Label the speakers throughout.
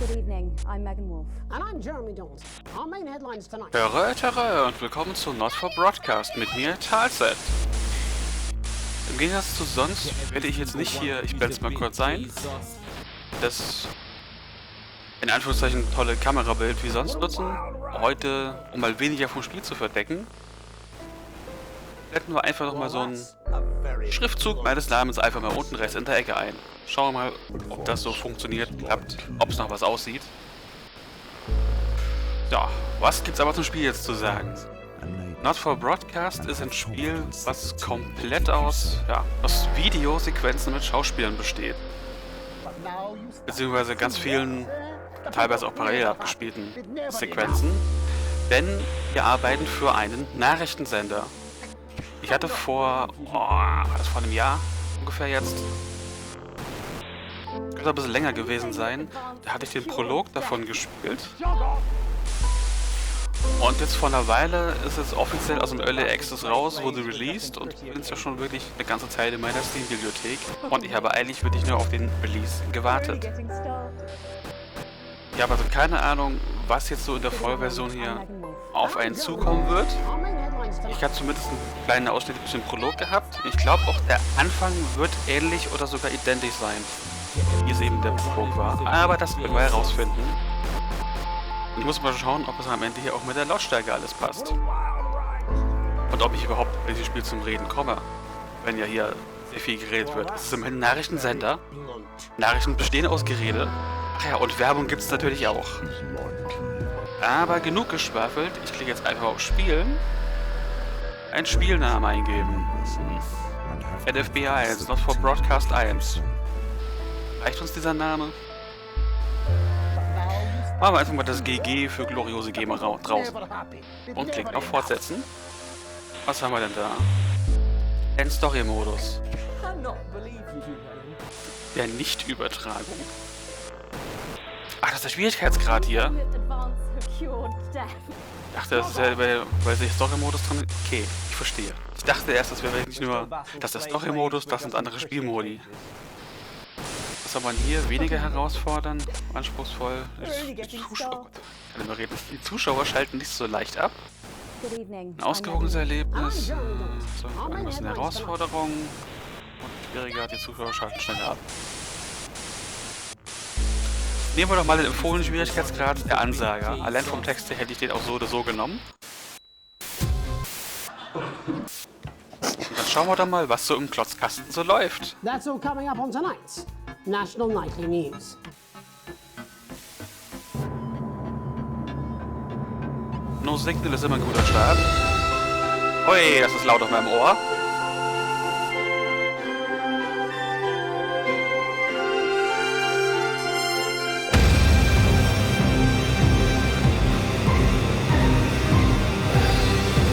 Speaker 1: Tere und willkommen zu Not for Broadcast mit mir, Talset. Im Gegensatz zu sonst werde ich jetzt nicht hier, ich blende es mal kurz ein, das in Anführungszeichen tolle Kamerabild wie sonst nutzen. Heute, um mal weniger vom Spiel zu verdecken, blenden wir einfach nochmal so einen Schriftzug meines Namens einfach mal unten rechts in der Ecke ein. Schauen wir mal, ob das so funktioniert, klappt, ob es noch was aussieht. Ja, was gibt's aber zum Spiel jetzt zu sagen? Not for Broadcast ist ein Spiel, was komplett aus Videosequenzen mit Schauspielern besteht. Beziehungsweise ganz vielen, teilweise auch parallel abgespielten Sequenzen. Denn wir arbeiten für einen Nachrichtensender. Ich hatte war das vor einem Jahr ungefähr jetzt? Könnte ein bisschen länger gewesen sein. Da hatte ich den Prolog davon gespielt. Und jetzt vor einer Weile ist es offiziell aus dem Early Access raus, wurde released und bin es ja schon wirklich eine ganze Zeit in meiner Steam-Bibliothek. Und ich habe eigentlich wirklich nur auf den Release gewartet. Ich habe also keine Ahnung, was jetzt so in der Vollversion hier auf einen zukommen wird. Ich habe zumindest einen kleinen Ausschnitt durch den Prolog gehabt. Ich glaube auch der Anfang wird ähnlich oder sogar identisch sein, wie es eben der Prolog war. Aber das werden wir herausfinden. Ich muss mal schauen, ob es am Ende hier auch mit der Lautstärke alles passt. Und ob ich überhaupt in diesem Spiel zum Reden komme. Wenn ja hier sehr viel geredet wird. Es ist immerhin ein Nachrichtensender. Nachrichten bestehen aus Gerede. Ach ja, und Werbung gibt es natürlich auch. Aber genug geschwafelt. Ich klicke jetzt einfach auf Spielen. Einen Spielnamen eingeben. NFB 1, Not for Broadcast 1. Reicht uns dieser Name? Machen wir einfach mal das GG für gloriose Gamer draußen. Und klicken auf Fortsetzen. Was haben wir denn da? Ein Story-Modus. Der Nicht-Übertragung. Ach, das ist der Schwierigkeitsgrad hier. Ich dachte, das ist ja, weil sich Story-Modus drin... Okay, ich verstehe. Ich dachte erst, das wäre wirklich nur... Das ist der Story-Modus, das sind andere Spielmodi. Was haben wir hier? Weniger herausfordernd, anspruchsvoll. Die Zuschauer schalten nicht so leicht ab. Ein ausgewogenes Erlebnis. So, irgendwas in Herausforderung. Und schwieriger, die Zuschauer schalten schneller ab. Nehmen wir doch mal den empfohlenen Schwierigkeitsgrad der Ansager. Allein vom Text her hätte ich den auch so oder so genommen. Und dann schauen wir doch mal, was so im Klotzkasten so läuft.
Speaker 2: That's all coming up on tonight's National Nightly News.
Speaker 1: No Signal ist immer ein guter Start. Ui, das ist laut auf meinem Ohr.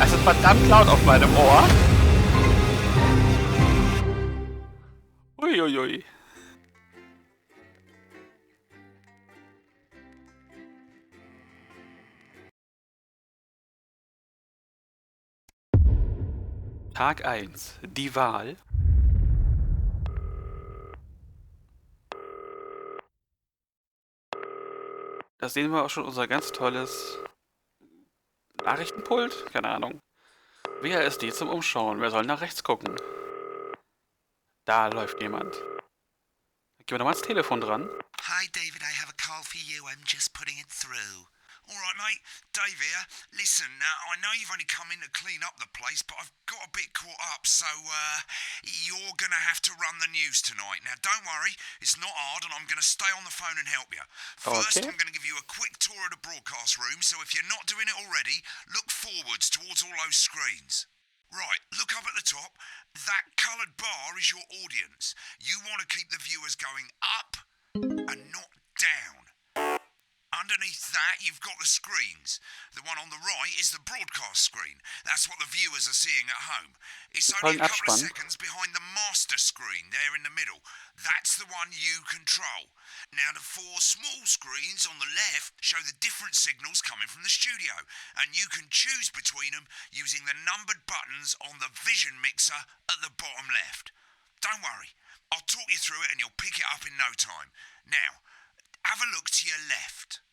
Speaker 1: Es ist verdammt laut auf meinem Ohr. Uiuiui. Tag 1. Die Wahl. Da sehen wir auch schon unser ganz tolles Nachrichtenpult? Keine Ahnung. WASD zum Umschauen. Wer soll nach rechts gucken? Da läuft jemand. Gehen wir nochmal ans Telefon dran.
Speaker 3: Hi David, I have a call for you. I'm just putting it through. Alright mate, Dave here. Listen, I know you've only come in to clean up the place, but I've got a bit caught up, so you're gonna have to run the news tonight. Now don't worry, it's not hard and I'm gonna stay on the phone and help you. First, I'm gonna give you a quick tour of the broadcast room, so if you're not doing it already, look forwards towards all those screens. Right, look up at the top. That coloured bar is your audience. You want to keep the viewers going up and not down. Underneath that, you've got the screens. The one on the right is the broadcast screen. That's what the viewers are seeing at home. It's only a couple of seconds behind the master screen there in the middle. That's the one you control. Now, the four small screens on the left show the different signals coming from the studio, and you can choose between them using the numbered buttons on the vision mixer at the bottom left. Don't worry, I'll talk you through it and you'll pick it up in no time. Now, Have a look to your left.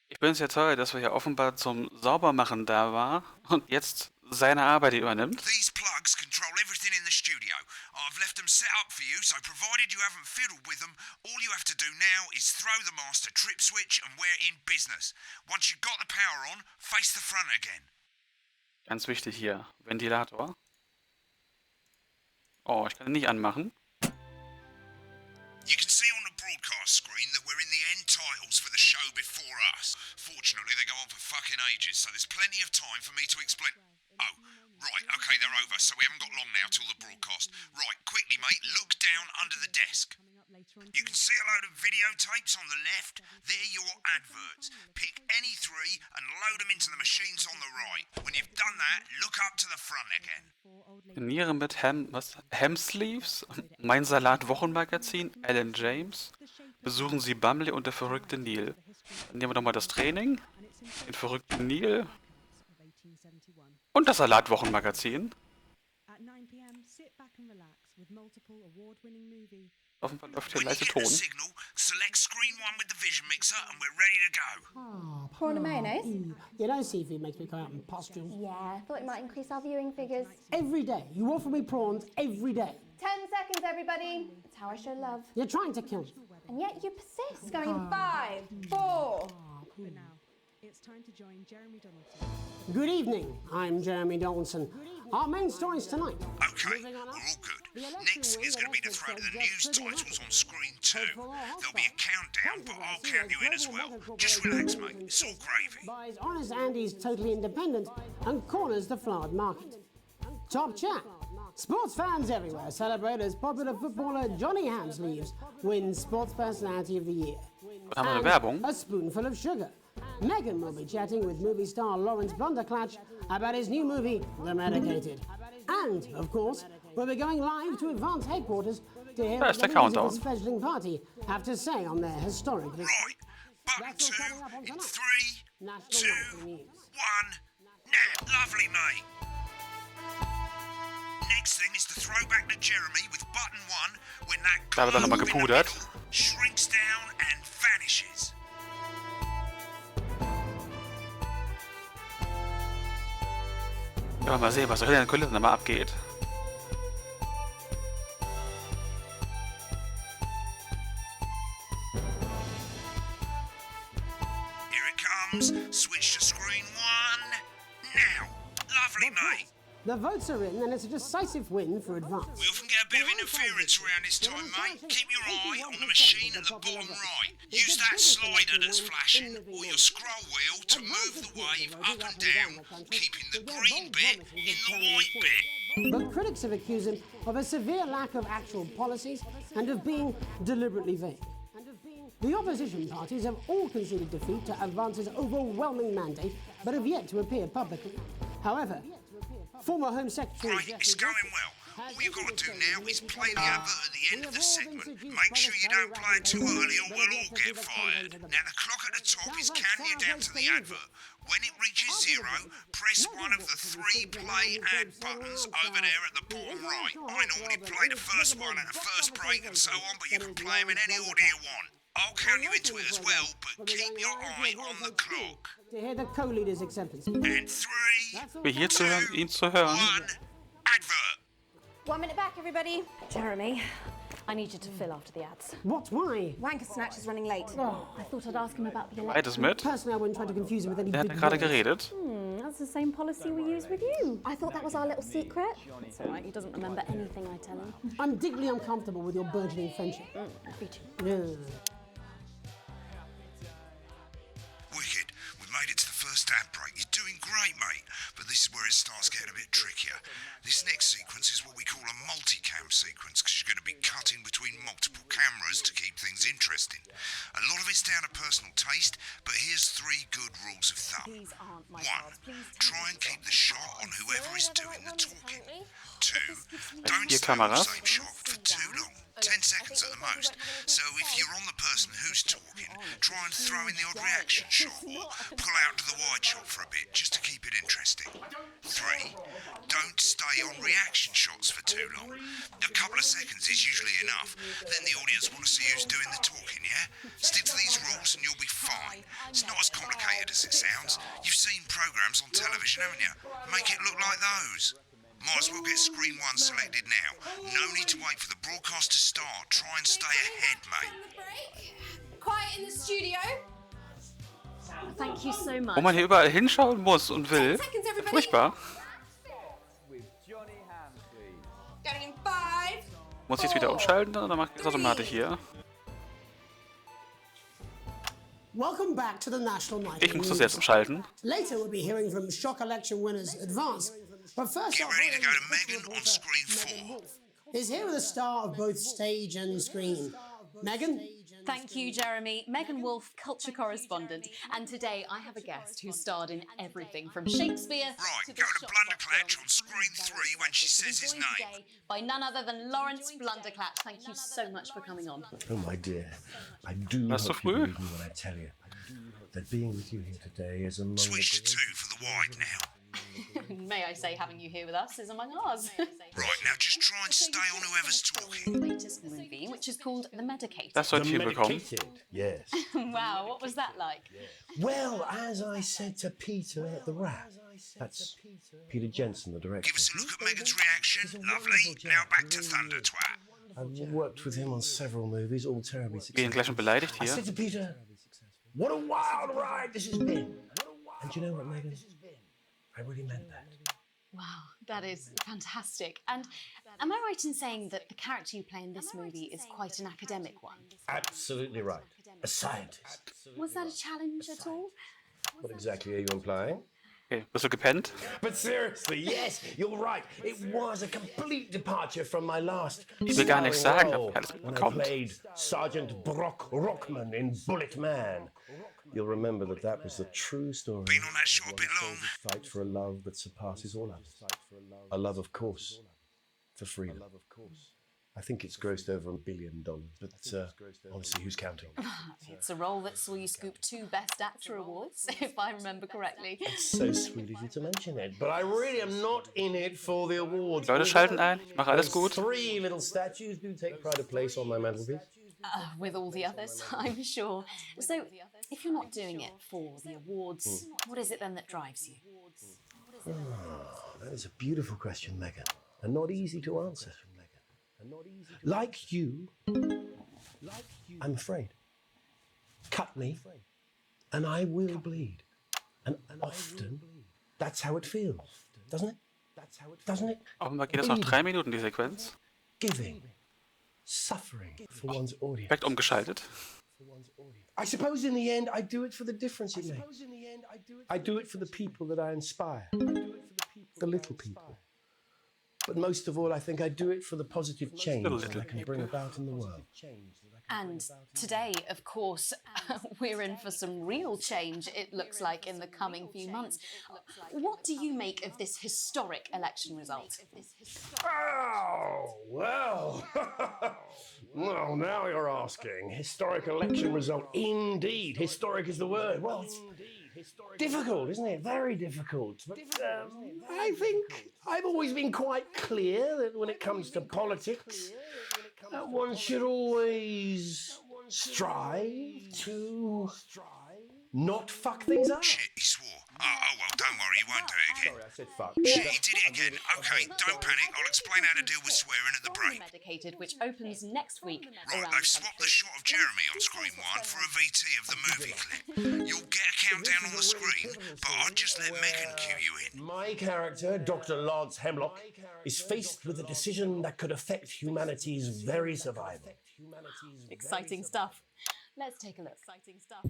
Speaker 1: Ich bin sehr toll, dass wir hier offenbar zum Saubermachen da war und jetzt seine Arbeit übernimmt.
Speaker 3: These plugs control everything in the studio. I've left them set up for you, so provided you haven't fiddled with them, all you have to do now is throw the master trip switch and we're in business. Once you've got the power on, face the front again.
Speaker 1: Ganz wichtig hier, Ventilator. Oh, ich kann ihn nicht anmachen.
Speaker 3: You can see on the broadcast screen that we're in the end titles for the show before us. Fortunately, they go on for fucking ages, so there's plenty of time for me to explain. Oh, right, okay, they're over, so we haven't got long now till the broadcast. Right, quickly, mate, look down under the desk. You can see a load of videotapes on the left. They're your adverts. Pick any three and load them into the machines on the right. When you've done that, look up to the front again.
Speaker 1: Niere mit Hemsleeves, mein Salat-Wochenmagazin, Alan James. Besuchen Sie Bumble und der verrückte Neil. Dann nehmen wir nochmal das Training, den verrückten Neil und das Salat-Wochenmagazin. Offenbar läuft hier
Speaker 3: When you
Speaker 1: leise
Speaker 3: get the
Speaker 1: Ton.
Speaker 3: signal, select screen one with the vision mixer and we're ready to go.
Speaker 4: Prawn and mayonnaise?
Speaker 2: You know, seafood makes me come out in pustules.
Speaker 4: Yeah, I thought it might increase our viewing figures.
Speaker 2: Every day. You offer me prawns every day.
Speaker 4: 10 seconds, everybody. That's how I show love.
Speaker 2: You're trying to kill me.
Speaker 4: And yet you persist. Going in 5, 4.
Speaker 2: Good evening. I'm Jeremy Donaldson. Our main stories tonight.
Speaker 3: Okay, we're all good. Next is going to be the throw to the news titles on screen 2. There'll be a countdown, but I'll count you in as well. Just relax, mate. It's all gravy.
Speaker 2: Buys Honest Andy's Totally Independent and corners the flowered market. Top chat. Sports fans everywhere celebrate as popular footballer Johnny Hamsleeves wins Sports Personality of the Year.
Speaker 1: Haben wir eine Werbung?
Speaker 2: A spoonful of sugar. Megan will be chatting with movie star Lawrence Blunderclatch about his new movie, The Medicated. And, of course, we'll be going live to Advance headquarters to hear what
Speaker 1: That's
Speaker 2: the
Speaker 1: the
Speaker 2: members of
Speaker 1: countdown.
Speaker 2: the scheduling party have to say on their historic list.
Speaker 3: Right, button 2 in 3, 2, 1, now. Lovely, mate. Next thing is the throwback to Jeremy with button 1 when that
Speaker 1: Da wird er nochmal
Speaker 3: globe in the
Speaker 1: gepudert.
Speaker 3: middle shrinks down and vanishes.
Speaker 1: Ja, mal sehen, was da hinter den Kulissen nochmal abgeht.
Speaker 3: Here it comes. Switch to screen 1. Now. Lovely, mate.
Speaker 2: The votes are in, and it's a decisive win for Advance.
Speaker 3: We often get a bit of interference around this time, mate. Keep your eye on the machine at the bottom right. Use that slider that's flashing, or your scroll wheel to move the wave up and down, keeping the green bit in the white bit.
Speaker 2: But critics have accused him of a severe lack of actual policies and of being deliberately vague. The opposition parties have all conceded defeat to Advance's overwhelming mandate, but have yet to appear publicly. However, former Home Secretary
Speaker 3: Right, it's going well. All you've got to do now is play the advert at the end of the segment. Make sure you don't play it too early or we'll all get fired. Now the clock at the top is counting you down to the advert. When it reaches 0, press one of the 3 play ad buttons over there at the bottom right. I normally play the first one at the first break and so on, but you can play them in any order you want. I'll count you into it as well, but keep your eye on the clock.
Speaker 2: to hear the co-leader's acceptance.
Speaker 3: And 3,
Speaker 1: Wie hier zu hören, ihn zu hören.
Speaker 3: 1, advert.
Speaker 4: 1 minute back, everybody. Jeremy, I need you to fill after the ads.
Speaker 2: What? Why?
Speaker 4: Wanker Snatch is running late. I thought I'd ask him about the election.
Speaker 1: Beides mit.
Speaker 2: Personally, I wouldn't try to confuse him with any
Speaker 1: Der hat
Speaker 2: big
Speaker 1: ja gerade
Speaker 2: words.
Speaker 1: geredet.
Speaker 4: That's the same policy we use with you. I thought that was our little secret. It's all right, he doesn't remember anything I tell him.
Speaker 2: I'm deeply uncomfortable with your burgeoning friendship.
Speaker 4: Me too.
Speaker 2: Yeah.
Speaker 3: Wicked. We made it to the first ad break. You're doing great, mate. But this is where it starts getting a bit trickier. This next sequence is what we call a multicam sequence because you're going to be cutting between multiple cameras to keep things interesting. A lot of it's down to personal taste, but here's 3 good rules of thumb.
Speaker 4: These aren't my
Speaker 3: 1.
Speaker 4: cards. Please
Speaker 3: Try and keep the shot on whoever is doing the talking. 2. Don't
Speaker 1: Vier
Speaker 3: stay on the
Speaker 1: Kameras.
Speaker 3: same shot for too long. 10 seconds at the most. So if you're on the person who's talking, try and throw in the odd reaction shot or pull out to the wide shot for a bit just to keep it it interesting. 3, don't stay on reaction shots for too long. A couple of seconds is usually enough. Then the audience want to see who's doing the talking, yeah? Stick to these rules and you'll be fine. It's not as complicated as it sounds. You've seen programmes on television, haven't you? Make it look like those. Might as well get screen 1 selected now. No need to wait for the broadcast to start. Try and stay ahead, mate.
Speaker 4: Quiet in the studio. Thank you so much.
Speaker 1: Wo man hier überall hinschauen muss und will. Furchtbar.
Speaker 4: Going in 5.
Speaker 1: Muss ich jetzt wieder umschalten oder mache ich das automatisch hier?
Speaker 2: Welcome back to the National Night.
Speaker 1: Ich muss das jetzt umschalten.
Speaker 2: Later we'll be hearing from shock election winners Advance. But first
Speaker 3: Get ready to go to Megan on screen 4.
Speaker 2: is here with a star of both stage and screen. Megan?
Speaker 5: Thank you, Jeremy. Megan Wolfe, culture correspondent. And today I have a guest who starred in everything from Shakespeare
Speaker 3: Right,
Speaker 5: to
Speaker 3: go to Blunderclatch on screen 3 when she says his
Speaker 5: joined
Speaker 3: name.
Speaker 5: today by none other than Lawrence Blunderclatch. Thank you so much for coming on.
Speaker 6: Oh, my dear, I do
Speaker 1: Was so
Speaker 6: hope you
Speaker 1: früh?
Speaker 6: believe me when I tell you that being with you here today is among
Speaker 3: Switch to
Speaker 6: the
Speaker 3: 2 for the wide now.
Speaker 5: May I say, having you here with us is among ours.
Speaker 3: Right, now just try and stay on whoever's talking.
Speaker 5: Latest movie, which is called The Medicated.
Speaker 1: Das sollte ich hinbekommen.
Speaker 6: medicated. Yes.
Speaker 5: Wow, what was that like?
Speaker 6: Well, as I said to Peter at the Rat, that's Peter Jensen, the director.
Speaker 3: Give us a look at Megan's reaction. Lovely. Now back to Thunder Twat.
Speaker 6: I've worked with him on several movies, all terribly
Speaker 1: Ich bin gleich
Speaker 6: successful.
Speaker 1: schon beleidigt
Speaker 6: I
Speaker 1: hier.
Speaker 6: said to Peter, what a wild ride this has been. And you know what, Megan? I really meant that.
Speaker 5: Wow, that is fantastic. And am I right in saying that the character you play in this movie is quite an academic one?
Speaker 6: Absolutely right. A scientist.
Speaker 5: Was that a challenge at all?
Speaker 6: What exactly are you implying?
Speaker 1: Okay, bist du gepennt?
Speaker 6: But seriously, yes, you're right. It was a complete departure from my last
Speaker 1: Ich will gar nichts sagen,
Speaker 6: role
Speaker 1: hab alles
Speaker 6: when I
Speaker 1: mitbekommen.
Speaker 6: played Sergeant Brock Rockman in Bullet Man. You'll remember that was the true story.
Speaker 3: Been on that shot a bit long.
Speaker 6: Fight for a love that surpasses all others. A love, of course, for freedom. I think it's grossed over $1 billion, but honestly, who's counting?
Speaker 5: It's a role that saw you scoop 2 Best Actor awards, if I remember correctly.
Speaker 6: So sweet of you to mention it, but I really am not in it for the awards.
Speaker 1: Leute schalten ein, ich mache alles
Speaker 6: Those
Speaker 1: gut.
Speaker 6: 3 little statues do take pride of place on my mantelpiece.
Speaker 5: With all the others, I'm sure. So, if you're not doing it for the awards, what is it then that drives you?
Speaker 6: That is a beautiful question, Megan, and not easy to answer. Like you, I'm afraid. Cut me, and I will bleed. And often, that's how it feels, doesn't it? Doesn't it?
Speaker 1: Offenbar geht das noch 3 Minuten, die Sequenz.
Speaker 6: Giving, suffering for one's audience.
Speaker 1: Direkt umgeschaltet.
Speaker 6: I suppose in the end, I do it for the difference it makes. I do it for the people that I inspire, the little people. But most of all, I think I do it for the positive change that I can bring about in the world.
Speaker 5: And today, of course, we're in for some real change, it looks like, in the coming few months. What do you make of this historic election result?
Speaker 6: Oh, well. Well, now you're asking. Historic election result. Indeed. Historic is the word. Well, it's difficult, isn't it? Very difficult. But I think I've always been quite clear that when it comes to politics, one should always strive to not fuck things up.
Speaker 3: Shit, he swore. Oh, well, don't worry, he won't do it again.
Speaker 6: Sorry, I said fuck.
Speaker 3: Shit, he did it again. Okay, don't panic. I'll explain how to deal with swearing at the break.
Speaker 5: Medicated, which opens next week.
Speaker 3: Right,
Speaker 5: around
Speaker 3: they've
Speaker 5: the
Speaker 3: swapped the
Speaker 5: country.
Speaker 3: shot of Jeremy on screen 1 for a VT of the movie clip. You'll get a countdown on the screen, but I'll just let Megan cue you in.
Speaker 6: My character, Dr. Lance Hemlock, is faced with a decision that could affect humanity's very survival.
Speaker 5: Exciting stuff. Let's take a look. Exciting stuff.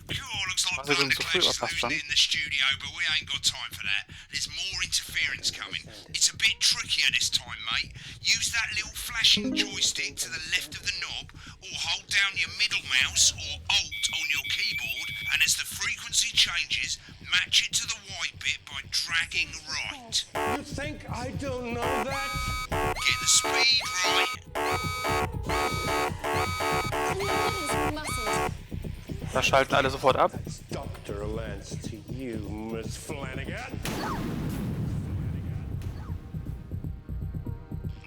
Speaker 3: Cool, looks like
Speaker 1: Also sind zu früh
Speaker 3: Blunderclatch is
Speaker 1: fast
Speaker 3: losing
Speaker 1: schon.
Speaker 3: it in the studio, but we ain't got time for that. There's more interference coming. It's a bit trickier this time, mate. Use that little flashing joystick to the left of the knob, or hold down your middle mouse or Alt on your keyboard, and as the frequency changes, match it to the white bit by dragging right.
Speaker 6: You think I don't know that?
Speaker 3: Get the speed right.
Speaker 5: Muscles.
Speaker 1: Da schalten alle sofort ab.
Speaker 6: Dr. Lance T. You, Miss Flanagan.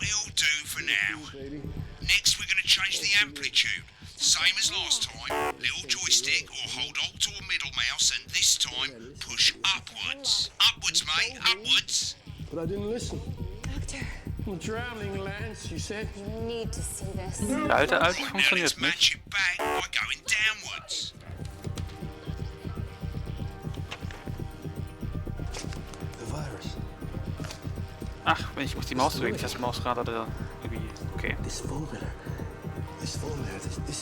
Speaker 3: Will do for now. Next, we're going to change the amplitude. Same as last time. Little joystick or hold Alt or middle mouse, and this time push upwards. Upwards, mate. Upwards.
Speaker 6: But I didn't listen.
Speaker 7: Doctor,
Speaker 6: I'm drowning, Lance, you said.
Speaker 7: you need to see this.
Speaker 1: Der alte
Speaker 3: Now let's
Speaker 1: funktioniert nicht.
Speaker 3: match it back by going downwards.
Speaker 6: The virus.
Speaker 1: Ach, wenn ich muss die Maus bewegen, das Mausrad oder irgendwie. Okay.
Speaker 6: This formula. This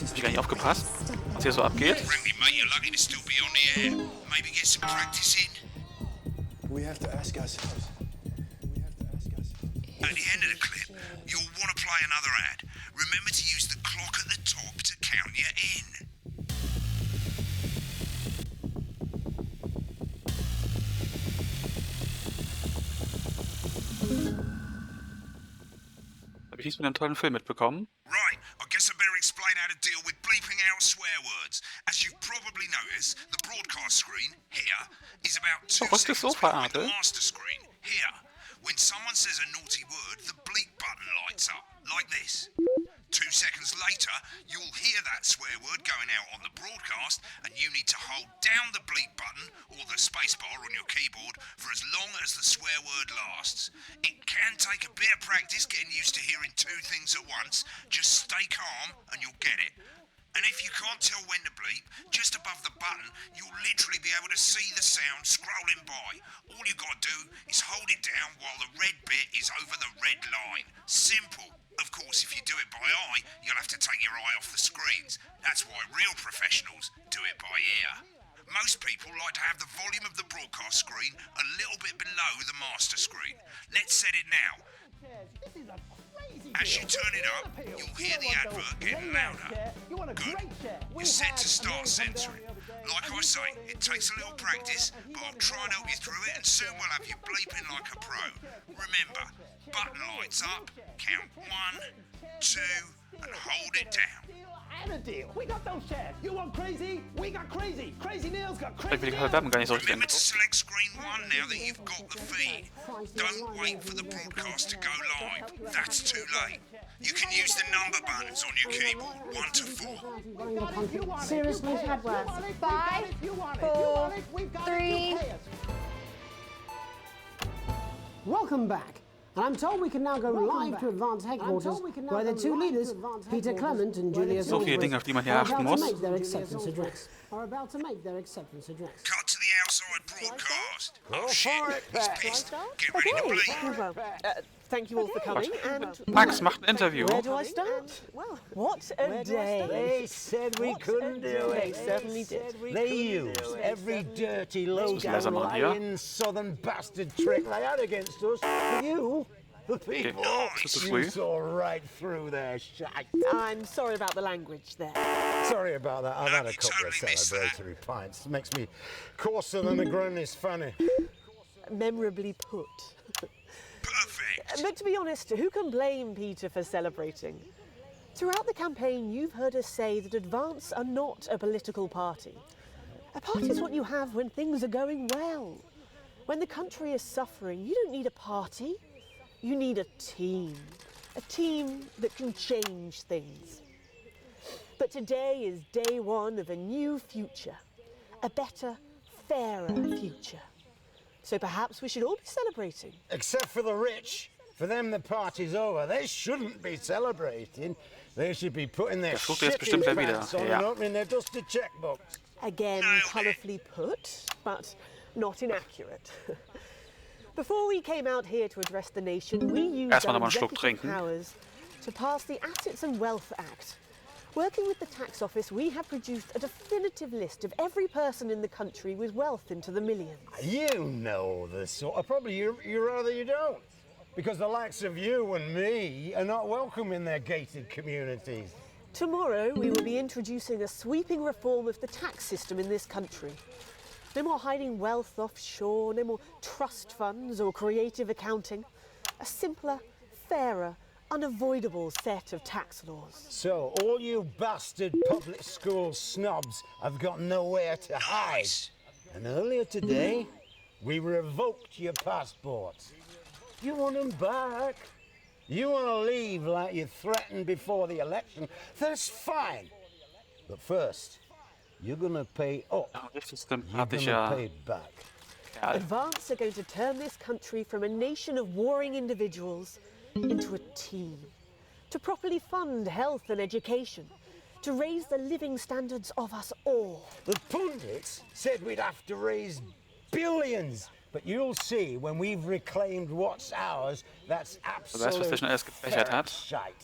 Speaker 6: is
Speaker 1: Hab ich gar nicht aufgepasst, was hier so abgeht.
Speaker 3: Frankly, mate, you're lucky to still be on the air. Maybe get some practice in.
Speaker 6: We have to ask ourselves.
Speaker 3: At the end of the clip, you'll want to play another ad. Remember to use the clock at the top to count you in.
Speaker 1: Habe ich nichts mit einem tollen Film mitbekommen.
Speaker 3: Right, I guess I better explain how to deal with bleeping out swear words. As you've probably noticed, the broadcast screen, here, is about 2
Speaker 1: Oh, what's this
Speaker 3: seconds
Speaker 1: sofa
Speaker 3: behind the
Speaker 1: art, eh?
Speaker 3: master screen, here. When someone says a naughty word, the bleep button lights up, like this. 2 seconds later, you'll hear that swear word going out on the broadcast, and you need to hold down the bleep button, or the spacebar on your keyboard, for as long as the swear word lasts. It can take a bit of practice getting used to hearing 2 things at once. Just stay calm, and you'll get it. And if you can't tell when to bleep, just above the button, you'll literally be able to see the sound scrolling by. All you gotta do is hold it down while the red bit is over the red line. Simple. Of course, if you do it by eye, you'll have to take your eye off the screens. That's why real professionals do it by ear. Most people like to have the volume of the broadcast screen a little bit below the master screen. Let's set it now. As you turn it up, you'll hear the advert getting louder. Good. You're set to start censoring. Like I say, it takes a little practice, but I'll try and help you through it, and soon we'll have you bleeping like a pro. Remember, button lights up, count 1, 2, and hold it down.
Speaker 8: And a deal. We got those shares. You want crazy? We got crazy. Crazy Neil's got
Speaker 1: Ich
Speaker 8: crazy.
Speaker 1: will die Werbung gar nicht so richtig
Speaker 3: Remember to
Speaker 1: angeguckt.
Speaker 3: select screen 1 now that you've got the feed. Don't wait for the broadcast to go live. That's too late. You can use the number buttons on your keyboard, 1 to 4.
Speaker 4: Seriously, Hadworth. 5, 4, 3.
Speaker 2: Welcome back. And I'm told we can now go live to Advanced Headquarters, where the 2 leaders, Peter Clement and Julius
Speaker 1: So viele Dinge, auf die man hier achten muss.
Speaker 2: are about to make their acceptance address.
Speaker 3: Cut to the outside broadcast. Oh shit, he's pissed. Get ready to bleep.
Speaker 9: Thank you all for coming. And
Speaker 1: Max macht ein Interview.
Speaker 9: where do I start? What a day.
Speaker 8: They said we couldn't do
Speaker 9: They
Speaker 8: it.
Speaker 9: certainly did.
Speaker 8: They used every dirty,
Speaker 1: leiser machen hier.
Speaker 8: low-lying southern bastard trick they had against us. But you, the people,
Speaker 1: das ist zu früh.
Speaker 8: you saw right through their shite.
Speaker 9: I'm sorry about the language there.
Speaker 8: Sorry about that. I've had a
Speaker 3: You
Speaker 8: couple of
Speaker 3: totally missed that.
Speaker 8: celebratory pints. Makes me coarser than a granny's fanny.
Speaker 9: Memorably put.
Speaker 3: Perfect.
Speaker 9: But to be honest, who can blame Peter for celebrating? Throughout the campaign, you've heard us say that Advance are not a political party. A party is what you have when things are going well. When the country is suffering, you don't need a party. You need a team. A team that can change things. But today is day 1 of a new future. A better, fairer future. So perhaps we should all be celebrating.
Speaker 8: Except for the rich. For them, the party's over. They shouldn't be celebrating. They should be putting their
Speaker 1: Das sucht jetzt
Speaker 8: shitty
Speaker 1: bestimmt wer wieder.
Speaker 8: pants on and
Speaker 1: Ja.
Speaker 8: opening their dusty checkbooks.
Speaker 9: Again, colourfully put, but not inaccurate. Before we came out here to address the nation, we used
Speaker 1: Erstmal
Speaker 9: our
Speaker 1: noch mal einen Schluck
Speaker 9: executive
Speaker 1: trinken.
Speaker 9: powers to pass the Assets and Wealth Act. Working with the tax office, we have produced a definitive list of every person in the country with wealth into the millions.
Speaker 8: You know the sort of probably you rather you don't. Because the likes of you and me are not welcome in their gated communities.
Speaker 9: Tomorrow, we will be introducing a sweeping reform of the tax system in this country. No more hiding wealth offshore, no more trust funds or creative accounting. A simpler, fairer, unavoidable set of tax laws.
Speaker 8: So all you bastard public school snobs have got nowhere to hide. And earlier today, we revoked your passports. You want them back? You want to leave like you threatened before the election? That's fine. But first, you're gonna pay up.
Speaker 1: Richtig
Speaker 8: You're gonna
Speaker 1: sympathischer
Speaker 8: pay back.
Speaker 1: Kerl.
Speaker 9: Advance are going to turn this country from a nation of warring individuals into a team. To properly fund health and education. To raise the living standards of us all.
Speaker 8: The pundits said we'd have to raise billions. But you'll see when we've reclaimed what's ours, that's
Speaker 1: Du weißt, was der
Speaker 8: absolute
Speaker 1: schon alles gebechert hat.
Speaker 8: shite.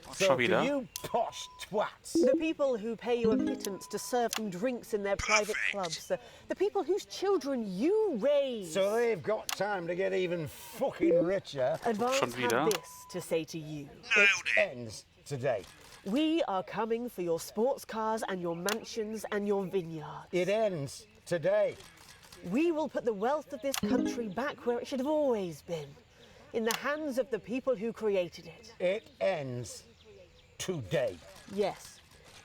Speaker 1: Und
Speaker 8: So
Speaker 1: schon
Speaker 8: to
Speaker 1: wieder.
Speaker 8: you posh twats,
Speaker 9: The people who pay you a pittance to serve them drinks in their private clubs. The people whose children you raise.
Speaker 8: so they've got time to get even fucking richer.
Speaker 9: Advance
Speaker 1: Schon wieder.
Speaker 9: have this to say to you.
Speaker 8: It ends today.
Speaker 9: We are coming for your sports cars and your mansions and your vineyards.
Speaker 8: It ends today.
Speaker 9: We will put the wealth of this country back where it should have always been. In the hands of the people who created it.
Speaker 8: It ends today.
Speaker 9: Yes,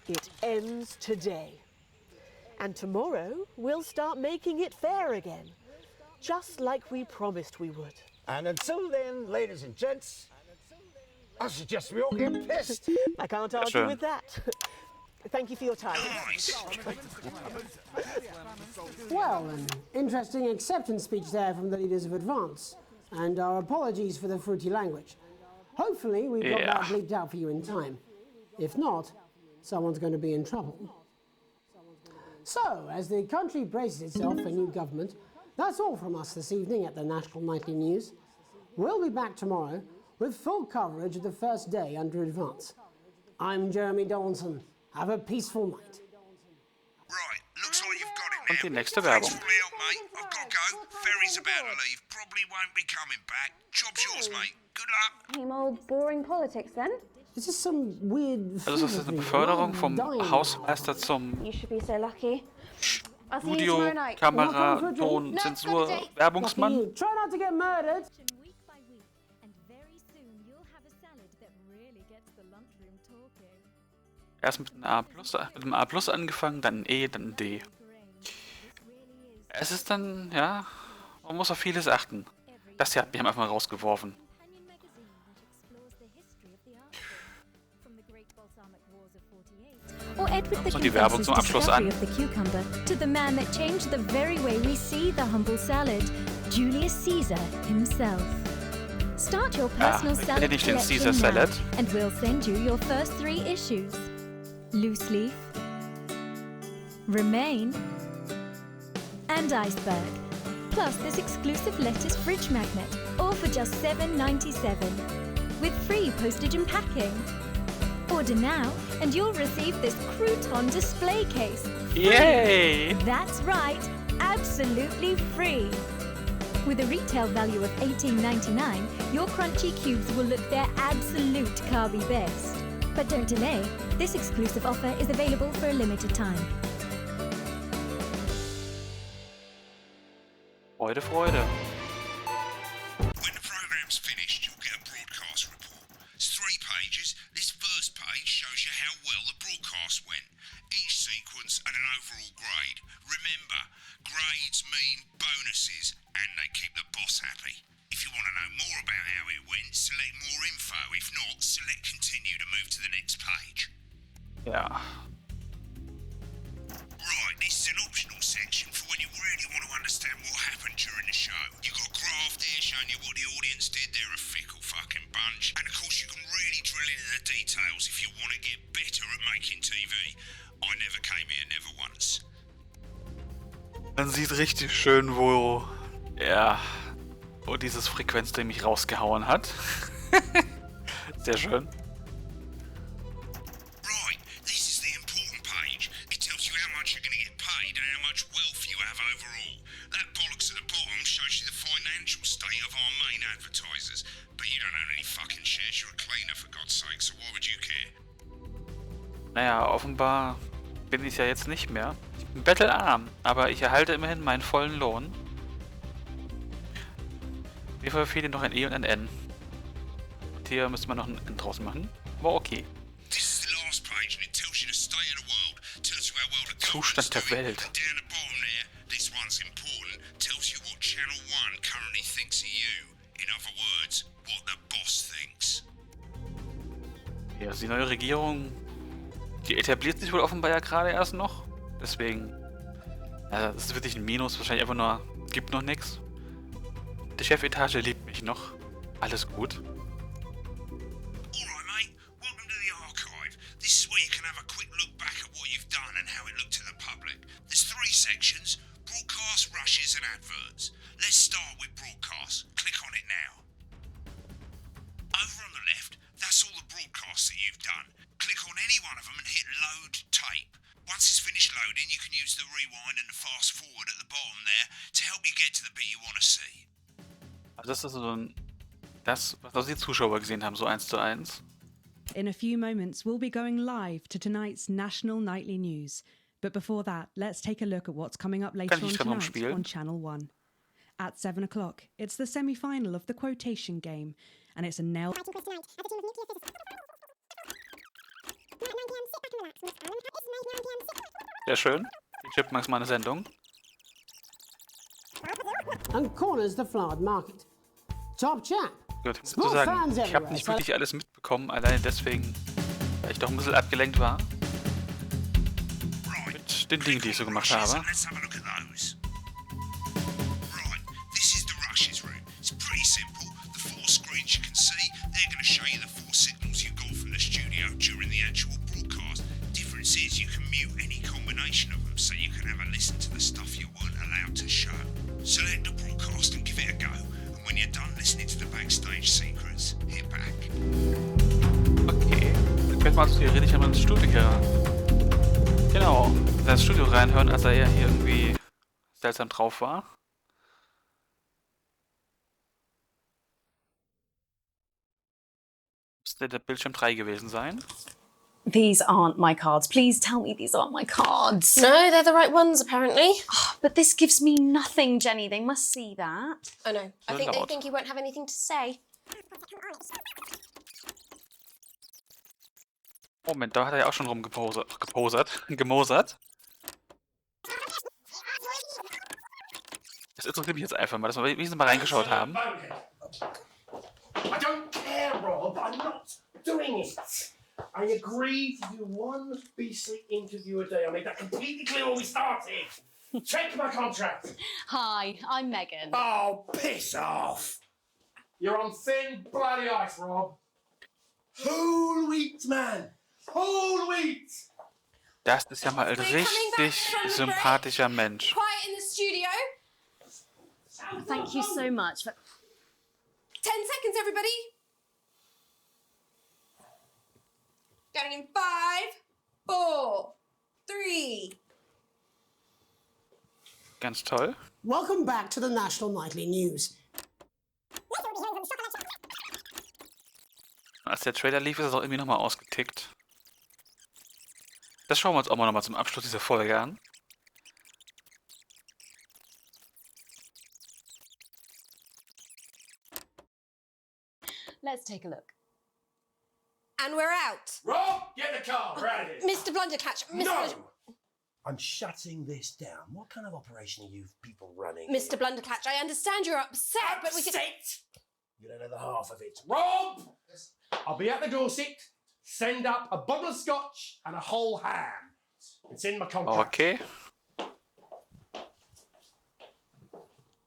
Speaker 9: it ends today. And tomorrow, we'll start making it fair again. Just like we promised we would.
Speaker 8: And until then, ladies and gents, I suggest we all get pissed.
Speaker 9: I can't argue
Speaker 1: schön.
Speaker 9: with that. Thank you for your time.
Speaker 3: Nice.
Speaker 2: Well, an interesting acceptance speech there from the leaders of Advance. And our apologies for the fruity language. Hopefully, we've got that
Speaker 1: Yeah.
Speaker 2: bleeped out for you in time. If not, someone's going to be in trouble. So, as the country braces itself for new government, that's all from us this evening at the National Nightly News. We'll be back tomorrow with full coverage of the first day under Advance. I'm Jeremy Donaldson. Have a peaceful night.
Speaker 3: Right, looks like you've got it now.
Speaker 1: Und die nächste
Speaker 3: Thanks
Speaker 1: Werbung.
Speaker 3: for the help, mate. I've got to go. Ferry's about to leave. Probably won't be coming back. Job's yours, mate. Good luck.
Speaker 4: Same old boring politics then.
Speaker 2: This is some weird.
Speaker 1: Also ist das eine Beförderung vom Hausmeister zum
Speaker 4: You should be so lucky. I'll see you
Speaker 1: Studio,
Speaker 4: tomorrow night.
Speaker 1: Kamera, Ton, Zensur, Werbungsmann.
Speaker 2: Try not to get murdered.
Speaker 10: Week by week, and very soon you'll have a salad that really gets the lunchroom talking.
Speaker 1: Erst mit einem A plus angefangen, dann ein E, dann ein D. Es ist dann, ja, man muss auf vieles achten. Das hier hat mich einfach mal rausgeworfen.
Speaker 10: Companion magazine which explores the history of the arts, from the great balsamic wars of 48, or Edward the
Speaker 1: Und die Werbung
Speaker 10: Confessor's
Speaker 1: zum Abschluss
Speaker 10: discovery
Speaker 1: an.
Speaker 10: of the cucumber, to the man that changed the very way we see the humble salad, Julius Caesar himself. Start your personal
Speaker 1: ich
Speaker 10: salad
Speaker 1: kenne nicht den
Speaker 10: collection
Speaker 1: Caesar
Speaker 10: now,
Speaker 1: Salad.
Speaker 10: and we'll send you your first 3 issues. Loose leaf, Remain, and Iceberg. Plus this exclusive lettuce fridge magnet, all for just $7.97, with free postage and packing. Order now, and you'll receive this crouton display case. Free.
Speaker 1: Yay!
Speaker 10: That's right, absolutely free. With a retail value of $18.99, your crunchy cubes will look their absolute carby best. But don't delay, this exclusive offer is available for a limited time.
Speaker 1: Freude, Freude.
Speaker 3: When the program's finished, you'll get a broadcast report. It's 3 pages. This first page shows you how well the broadcast went. Each sequence and an overall grade. Remember, grades mean bonuses, and they keep the boss happy. If you want to know more about how it went, select more info. If not, select continue to move to the next page.
Speaker 1: Ja.
Speaker 3: Right, this is an optional section for when you really want to understand what happened during the show. You've got a graph there showing you what the audience did. They're a fickle fucking bunch. And of course you can really drill into the details if you want to get better at making TV. I never came here, never once.
Speaker 1: Man sieht richtig schön, wo, ja, wo dieses Frequenzding mich rausgehauen hat. Sehr schön.
Speaker 3: Right, this is the important page. It tells you how much you're going to get paid and how much wealth you have overall. That bollocks at the bottom shows you the financial state of our main advertisers. But you don't own any fucking shares, you're a cleaner for God's sake, so why would you care?
Speaker 1: Naja, offenbar bin ich ja jetzt nicht mehr. Ich bin bettelarm, aber ich erhalte immerhin meinen vollen Lohn. Mir fehlt noch ein E und ein N. Und hier müsste man noch ein N draus machen. Aber okay.
Speaker 3: This is the last page and it tells you the state of the world, tells you how well the
Speaker 1: Zustand der Welt.
Speaker 3: down the bottom there, this one
Speaker 1: Ja, also die neue Regierung, die etabliert sich wohl offenbar ja gerade erst noch. Deswegen, das ist wirklich ein Minus. Wahrscheinlich einfach nur, gibt noch nichts. Die Chefetage liebt mich noch. Alles gut.
Speaker 3: Alright, mate. Welcome to the archive. This is where you can have a quick look back at what you've done and how it looked to the public. There's 3 sections: broadcast, rushes, and adverts. Let's start with broadcast. Click on it now. Over on the left, that's all the broadcasts that you've done. Click on any one of them and hit load tape. Once it's finished loading, you can use the rewind and the fast forward at the bottom there to help you get to the bit you want to see.
Speaker 1: Also das ist so ein... Das, was die Zuschauer gesehen haben, so 1:1.
Speaker 11: In a few moments, we'll be going live to tonight's national nightly news. But before that, let's take a look at what's coming up later on tonight on Channel 1. At 7 o'clock, it's the semi-final of the quotation game, and it's a nail...
Speaker 1: Sehr schön. Die Chipmunks mal eine Sendung.
Speaker 2: And corners the flowered market. Top chap.
Speaker 1: Gut, ich muss sagen, ich habe nicht wirklich alles mitbekommen, alleine deswegen, weil ich doch ein bisschen abgelenkt war. Mit den Dingen, die ich so gemacht habe.
Speaker 3: Select the broadcast and give it a go. And when you're done listening to the backstage secrets, hit back.
Speaker 1: Okay, dann könnte man also theoretisch einmal ins Studio hier. Genau, in das Studio reinhören, als er ja hier irgendwie seltsam drauf war. Müsste der Bildschirm 3 gewesen sein.
Speaker 5: These aren't my cards. Please tell me these aren't my cards.
Speaker 7: No, they're the right ones, apparently.
Speaker 5: Oh, but this gives me nothing, Jenny. They must see that.
Speaker 7: Oh, no. I think they think you won't have anything to say.
Speaker 1: Moment, da hat er ja auch schon gemosert. Das interessiert mich jetzt einfach mal, dass wir wenigstens mal reingeschaut haben.
Speaker 6: I don't care, Rob. I'm not doing it. I agreed to do 1 BC interview a day. I made that completely clear when we started. Check my contract.
Speaker 5: Hi, I'm Megan.
Speaker 6: Oh, piss off. You're on thin, bloody ice, Rob. Whole wheat, man. Whole wheat.
Speaker 1: Das ist ja mal ein richtig sympathischer Mensch.
Speaker 7: Quiet in the studio.
Speaker 5: Thank you so much.
Speaker 7: 10 seconds, everybody. Going in 5, 4, 3.
Speaker 1: Ganz toll.
Speaker 2: Welcome back to the National Nightly News.
Speaker 1: Als der Trailer lief, ist es auch irgendwie nochmal ausgetickt. Das schauen wir uns auch mal nochmal zum Abschluss dieser Folge an.
Speaker 5: Let's take a look.
Speaker 7: And we're out.
Speaker 6: Rob, get the car. We're out of here.
Speaker 7: Mr. Blundercatch.
Speaker 6: No! I'm shutting this down. What kind of operation are you people running?
Speaker 7: Mr. Blundercatch, I understand you're upset, but we can...
Speaker 6: You don't know the half of it. Rob! I'll be at the Dorset. Send up a bottle of scotch and a whole ham. It's in my contract.
Speaker 1: Okay.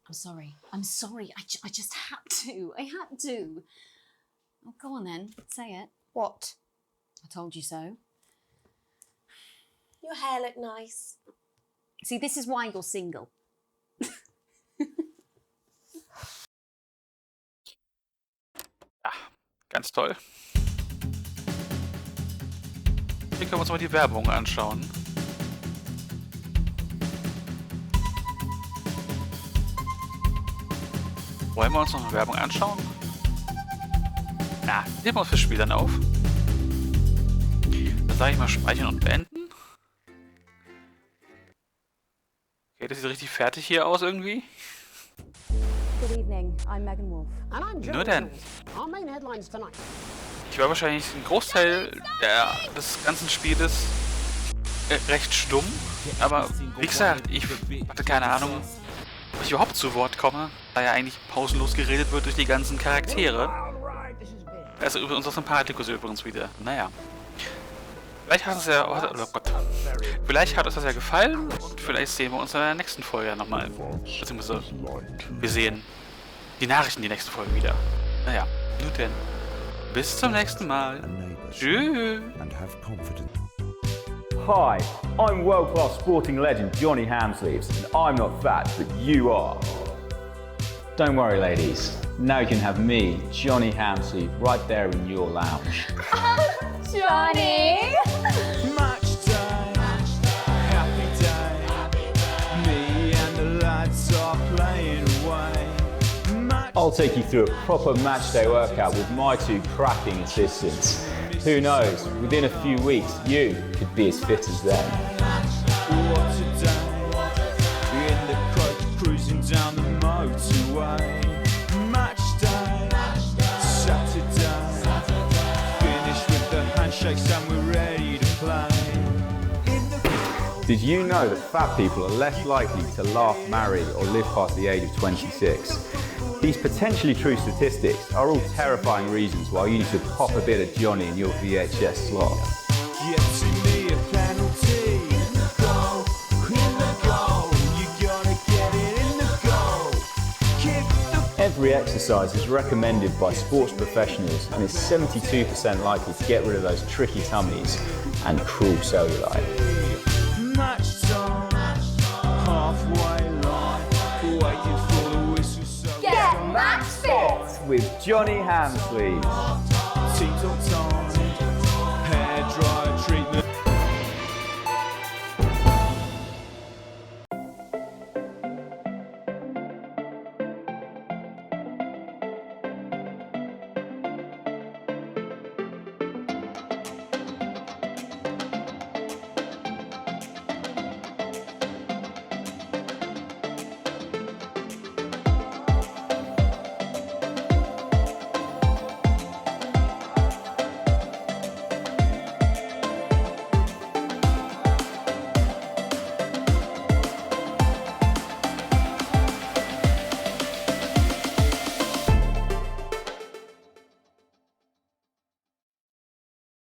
Speaker 5: I'm sorry. I just had to. I had to. Oh, go on then. Say it.
Speaker 7: What?
Speaker 5: I told you so.
Speaker 7: Your hair looked nice.
Speaker 5: See, this is why you're single.
Speaker 1: Ganz toll. Hier können wir uns mal die Werbung anschauen. Wollen wir uns noch eine Werbung anschauen? Na, nehmen wir uns das Spiel dann auf. Dann sage ich mal speichern und beenden. Okay, das sieht richtig fertig hier aus irgendwie.
Speaker 4: Good evening, I'm Megan Wolf.
Speaker 2: And I'm
Speaker 1: Nur denn.
Speaker 2: Our main headlines tonight.
Speaker 1: Ich war wahrscheinlich ein Großteil des ganzen Spieles recht stumm. Aber wie gesagt, ich hatte keine Ahnung, ob ich überhaupt zu Wort komme, da ja eigentlich pausenlos geredet wird durch die ganzen Charaktere. Also über unser Sympathikus übrigens wieder. Naja. Vielleicht hat es ja... Oh Gott. Vielleicht hat uns das ja gefallen und vielleicht sehen wir uns in der nächsten Folge nochmal. Beziehungsweise wir sehen die Nachrichten die nächste Folge wieder. Naja, nun denn. Bis zum nächsten Mal. Tschüss.
Speaker 12: Hi, I'm world-class sporting legend Johnny Hamsleeves, and I'm not fat, but you are. Don't worry, ladies. Now you can have me, Johnny Hamsleeve, right there in your lounge.
Speaker 4: Johnny!
Speaker 13: Match day, happy day. Me and the lads are playing away.
Speaker 12: I'll take you through a proper match day workout with my two cracking assistants. Who knows, within a few weeks, you could be as fit as them.
Speaker 13: What a day, in the coach cruising down the motorway. Match day, Saturday, finished with the handshakes and we're ready to play.
Speaker 12: Did you know that fat people are less likely to laugh, marry or live past the age of 26? These potentially true statistics are all terrifying reasons why you need to pop a bit of Johnny in your VHS slot.
Speaker 13: Getting me a penalty. Goal, in the goal. You gotta get it in the goal. Kick the...
Speaker 12: Every exercise is recommended by sports professionals and is 72% likely to get rid of those tricky tummies and cruel cellulite.
Speaker 13: Match time, halfway line, waiting for the whistle. So
Speaker 4: Get match fit!
Speaker 12: With Johnny Hamsleeves.
Speaker 13: Teams on time.